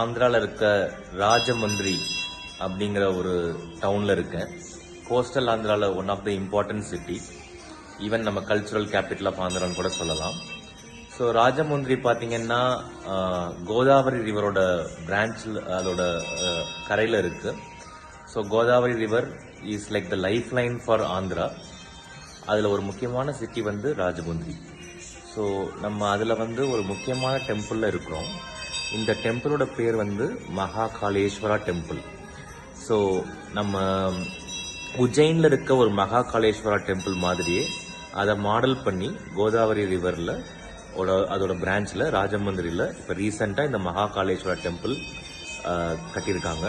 ஆந்திராவில் இருக்க ராஜமந்திரி அப்படிங்கிற ஒரு டவுனில் இருக்கேன். கோஸ்டல் ஆந்திராவில் one of the important city, even நம்ம கல்ச்சுரல் கேபிட்டல் ஆஃப் ஆந்திரான்னு கூட சொல்லலாம். ஸோ ராஜமுந்திரி பார்த்தீங்கன்னா கோதாவரி ரிவரோட பிரான்ச்சில் அதோட கரையில் இருக்குது. So Godavari river is like the life line for Andhra. அதில் ஒரு முக்கியமான சிட்டி வந்து ராஜமுந்திரி. ஸோ நம்ம அதில் வந்து ஒரு முக்கியமான டெம்பிளில் இருக்கிறோம். இந்த டெம்பிளோட பேர் வந்து மகாகாலேஸ்வரா டெம்பிள். ஸோ நம்ம உஜ்ஜைனில் இருக்க ஒரு மகாகாலேஸ்வரா டெம்பிள் மாதிரியே அதை மாடல் பண்ணி கோதாவரி ரிவரில் அதோட பிரான்ச்சில் ராஜமந்திரியில் இப்போ ரீசெண்டாக இந்த மகாகாலேஸ்வரா டெம்பிள் கட்டியிருக்காங்க.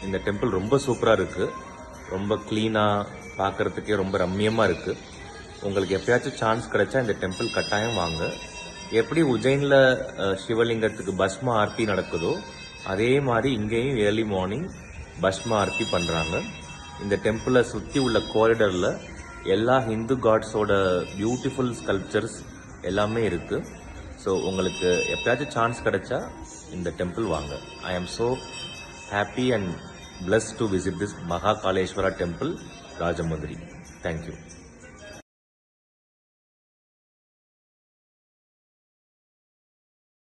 இந்த டெம்பிள் ரொம்ப சூப்பராக இருக்குது, ரொம்ப க்ளீனாக, பார்க்குறதுக்கே ரொம்ப ரம்மியமாக இருக்குது. உங்களுக்கு எப்பயாச்சும் சான்ஸ் கிடைச்சா இந்த டெம்பிள் கட்டாயம் வாங்க. எப்படி உஜ்ஜைனில் சிவலிங்கத்துக்கு பஸ்ம ஆர்த்தி நடக்குதோ அதே மாதிரி இங்கேயும் ஏர்லி மார்னிங் பஸ்ம ஆர்த்தி பண்ணுறாங்க. இந்த டெம்பிளை சுற்றி உள்ள காரிடரில் எல்லா ஹிந்து காட்ஸோட பியூட்டிஃபுல் ஸ்கல்ப்சர்ஸ் எல்லாமே இருக்குது. ஸோ உங்களுக்கு எப்பயாச்சும் சான்ஸ் கிடைச்சா இந்த டெம்பிள் வாங்க. ஐ am so happy and blessed to visit this Mahakaleshwara temple, Rajamundri. Thank you.